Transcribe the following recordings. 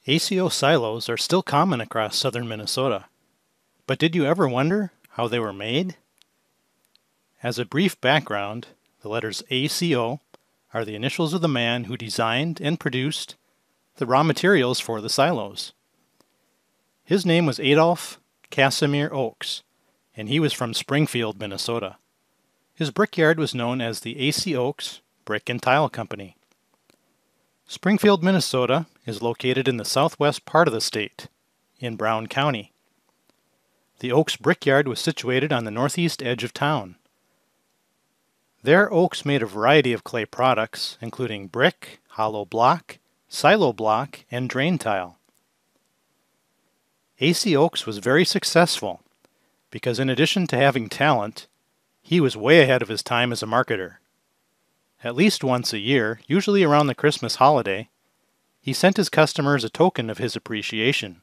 ACO silos are still common across southern Minnesota. But did you ever wonder how they were made? As a brief background, the letters ACO are the initials of the man who designed and produced the raw materials for the silos. His name was Adolph Casimir Oakes, and he was from Springfield, Minnesota. His brickyard was known as the A.C. Oakes Brick and Tile Company. Springfield, Minnesota is located in the southwest part of the state, in Brown County. The Oakes brickyard was situated on the northeast edge of town. There, Oakes made a variety of clay products, including brick, hollow block, silo block, and drain tile. A.C. Oakes was very successful because in addition to having talent, he was way ahead of his time as a marketer. At least once a year, usually around the Christmas holiday, he sent his customers a token of his appreciation.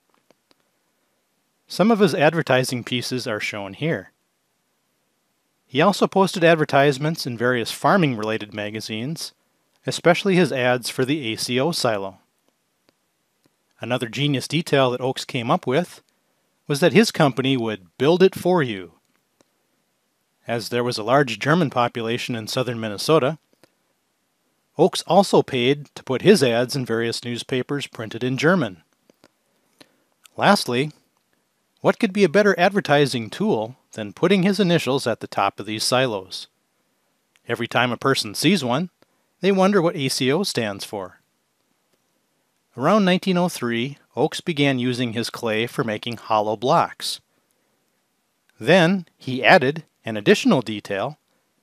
Some of his advertising pieces are shown here. He also posted advertisements in various farming-related magazines, especially his ads for the ACO silo. Another genius detail that Oakes came up with was that his company would build it for you. As there was a large German population in southern Minnesota, Oakes also paid to put his ads in various newspapers printed in German. Lastly, what could be a better advertising tool than putting his initials at the top of these silos? Every time a person sees one, they wonder what ACO stands for. Around 1903, Oakes began using his clay for making hollow blocks. Then he added an additional detail,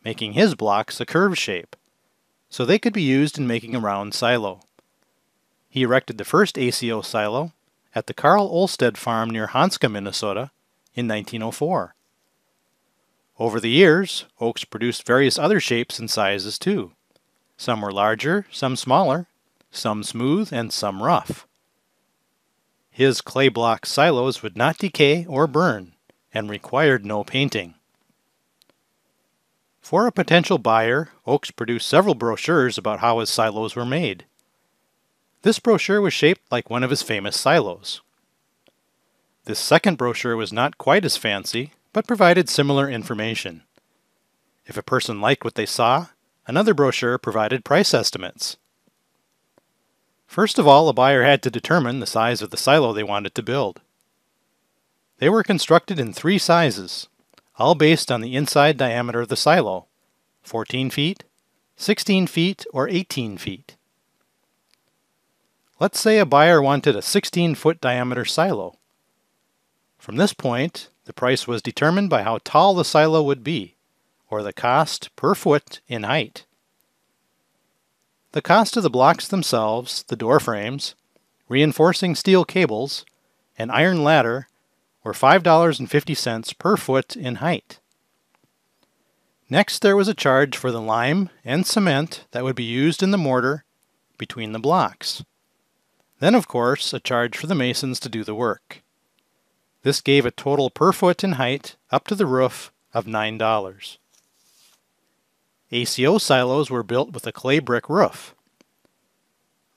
making his blocks a curved shape, so they could be used in making a round silo. He erected the first ACO silo at the Carl Olsted farm near Hanska, Minnesota, in 1904. Over the years, Oakes produced various other shapes and sizes too. Some were larger, some smaller, some smooth, and some rough. His clay block silos would not decay or burn, and required no painting. For a potential buyer, Oakes produced several brochures about how his silos were made. This brochure was shaped like one of his famous silos. This second brochure was not quite as fancy, but provided similar information. If a person liked what they saw, another brochure provided price estimates. First of all, a buyer had to determine the size of the silo they wanted to build. They were constructed in 3 sizes, all based on the inside diameter of the silo, 14 feet, 16 feet, or 18 feet. Let's say a buyer wanted a 16-foot diameter silo. From this point, the price was determined by how tall the silo would be, or the cost per foot in height. The cost of the blocks themselves, the door frames, reinforcing steel cables, and iron ladder were $5.50 per foot in height. Next, there was a charge for the lime and cement that would be used in the mortar between the blocks. Then, of course, a charge for the masons to do the work. This gave a total per foot in height up to the roof of $9. ACO silos were built with a clay brick roof.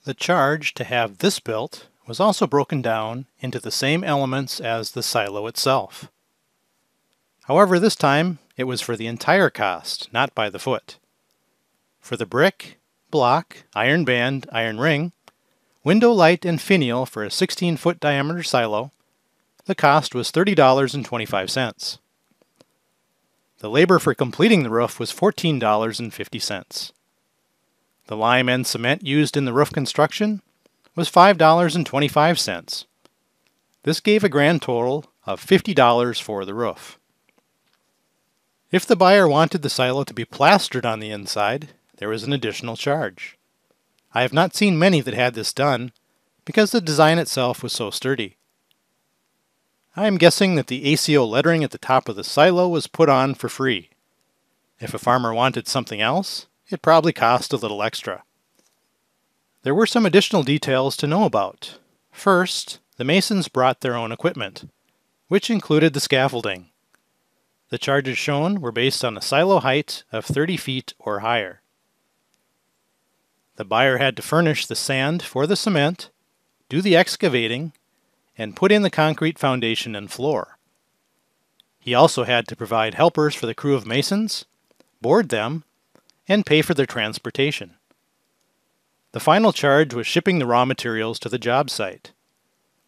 The charge to have this built was also broken down into the same elements as the silo itself. However, this time it was for the entire cost, not by the foot. For the brick, block, iron band, iron ring, window light, and finial for a 16-foot diameter silo, the cost was $30.25. The labor for completing the roof was $14.50. The lime and cement used in the roof construction was $5.25. This gave a grand total of $50 for the roof. If the buyer wanted the silo to be plastered on the inside, there was an additional charge. I have not seen many that had this done because the design itself was so sturdy. I am guessing that the ACO lettering at the top of the silo was put on for free. If a farmer wanted something else, it probably cost a little extra. There were some additional details to know about. First, the masons brought their own equipment, which included the scaffolding. The charges shown were based on a silo height of 30 feet or higher. The buyer had to furnish the sand for the cement, do the excavating, and put in the concrete foundation and floor. He also had to provide helpers for the crew of masons, board them, and pay for their transportation. The final charge was shipping the raw materials to the job site.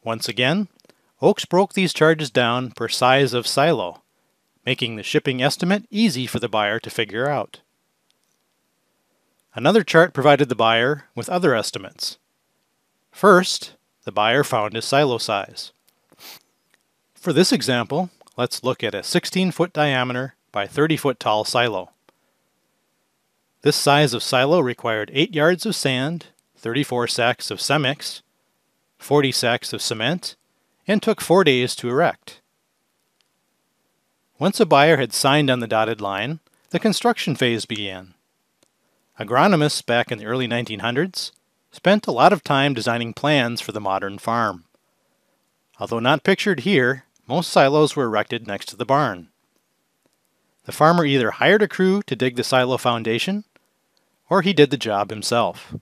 Once again, Oakes broke these charges down per size of silo, making the shipping estimate easy for the buyer to figure out. Another chart provided the buyer with other estimates. First, the buyer found his silo size. For this example, let's look at a 16-foot diameter by 30-foot tall silo. This size of silo required 8 yards of sand, 34 sacks of cemix, 40 sacks of cement, and took 4 days to erect. Once a buyer had signed on the dotted line, the construction phase began. Agronomists back in the early 1900s spent a lot of time designing plans for the modern farm. Although not pictured here, most silos were erected next to the barn. The farmer either hired a crew to dig the silo foundation, or he did the job himself.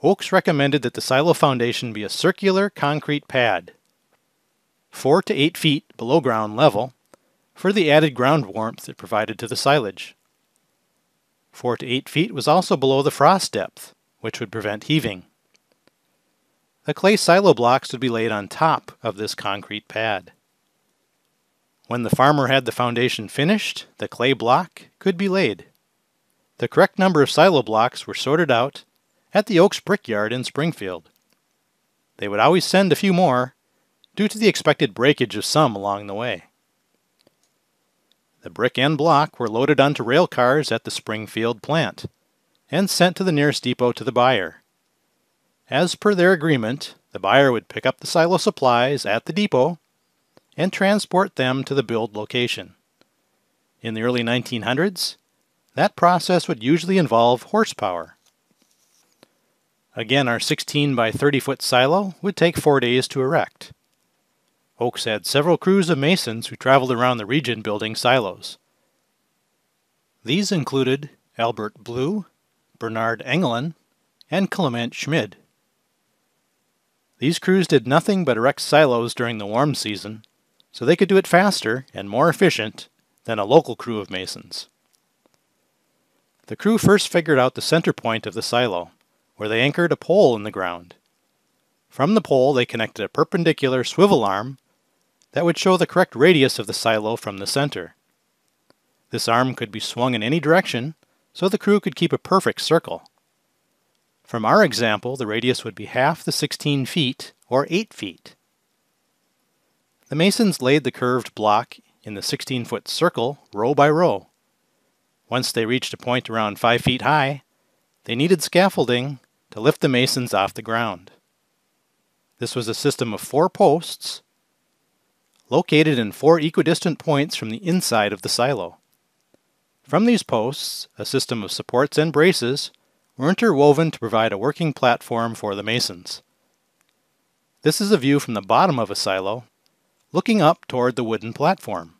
Oakes recommended that the silo foundation be a circular concrete pad, 4 to 8 feet below ground level, for the added ground warmth it provided to the silage. 4 to 8 feet was also below the frost depth, which would prevent heaving. The clay silo blocks would be laid on top of this concrete pad. When the farmer had the foundation finished, the clay block could be laid. The correct number of silo blocks were sorted out at the Oakes Brickyard in Springfield. They would always send a few more, due to the expected breakage of some along the way. The brick and block were loaded onto rail cars at the Springfield plant, and sent to the nearest depot to the buyer. As per their agreement, the buyer would pick up the silo supplies at the depot and transport them to the build location. In the early 1900s, that process would usually involve horsepower. Again, our 16 by 30 foot silo would take 4 days to erect. Oakes had several crews of masons who traveled around the region building silos. These included Albert Blue, Bernard Engelin, and Clement Schmid. These crews did nothing but erect silos during the warm season, so they could do it faster and more efficient than a local crew of masons. The crew first figured out the center point of the silo, where they anchored a pole in the ground. From the pole they connected a perpendicular swivel arm that would show the correct radius of the silo from the center. This arm could be swung in any direction, so the crew could keep a perfect circle. From our example, the radius would be half the 16 feet, or 8 feet. The masons laid the curved block in the 16-foot circle, row by row. Once they reached a point around 5 feet high, they needed scaffolding to lift the masons off the ground. This was a system of 4 posts, located in 4 equidistant points from the inside of the silo. From these posts, a system of supports and braces were interwoven to provide a working platform for the masons. This is a view from the bottom of a silo, looking up toward the wooden platform.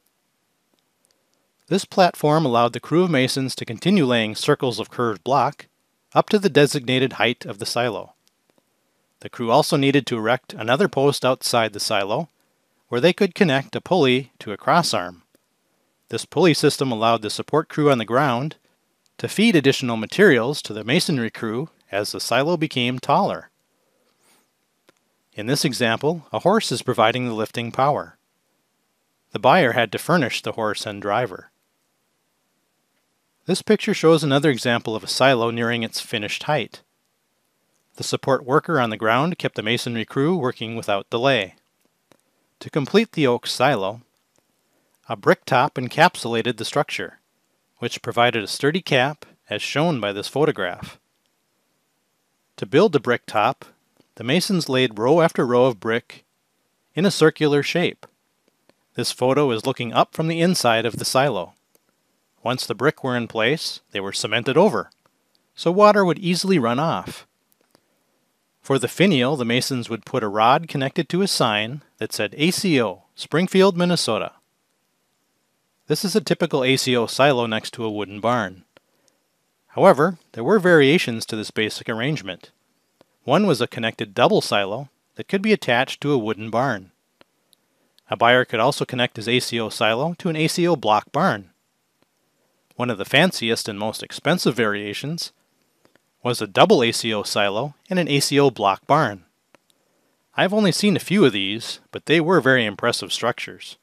This platform allowed the crew of masons to continue laying circles of curved block up to the designated height of the silo. The crew also needed to erect another post outside the silo, where they could connect a pulley to a crossarm. This pulley system allowed the support crew on the ground to feed additional materials to the masonry crew as the silo became taller. In this example, a horse is providing the lifting power. The buyer had to furnish the horse and driver. This picture shows another example of a silo nearing its finished height. The support worker on the ground kept the masonry crew working without delay. To complete the Oakes silo, a brick top encapsulated the structure, which provided a sturdy cap as shown by this photograph. To build the brick top, the masons laid row after row of brick in a circular shape. This photo is looking up from the inside of the silo. Once the brick were in place, they were cemented over, so water would easily run off. For the finial, the masons would put a rod connected to a sign that said ACO, Springfield, Minnesota. This is a typical ACO silo next to a wooden barn. However, there were variations to this basic arrangement. One was a connected double silo that could be attached to a wooden barn. A buyer could also connect his ACO silo to an ACO block barn. One of the fanciest and most expensive variations was a double ACO silo and an ACO block barn. I've only seen a few of these, but they were very impressive structures.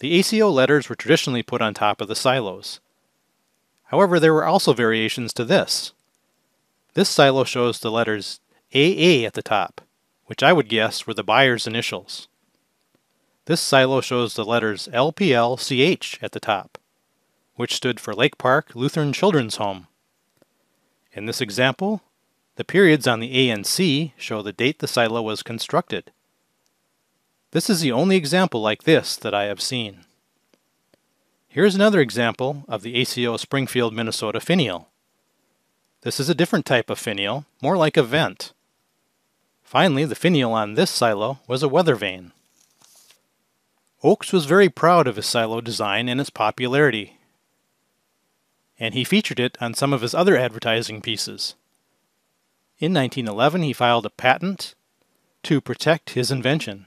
The ACO letters were traditionally put on top of the silos. However, there were also variations to this. This silo shows the letters AA at the top, which I would guess were the buyer's initials. This silo shows the letters LPLCH at the top, which stood for Lake Park Lutheran Children's Home. In this example, the periods on the A and C show the date the silo was constructed. This is the only example like this that I have seen. Here's another example of the ACO Springfield, Minnesota finial. This is a different type of finial, more like a vent. Finally, the finial on this silo was a weather vane. Oakes was very proud of his silo design and its popularity, and he featured it on some of his other advertising pieces. In 1911, he filed a patent to protect his invention.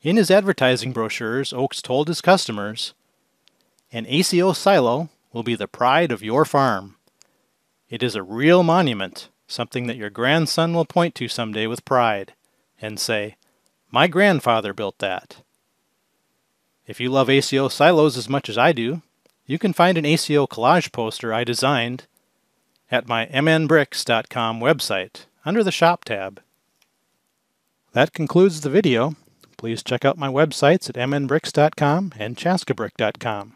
In his advertising brochures, Oakes told his customers, "An ACO silo will be the pride of your farm. It is a real monument, something that your grandson will point to someday with pride and say, 'My grandfather built that.'" If you love ACO silos as much as I do, you can find an ACO collage poster I designed at my mnbricks.com website under the Shop tab. That concludes the video. Please check out my websites at mnbricks.com and chaskabrick.com.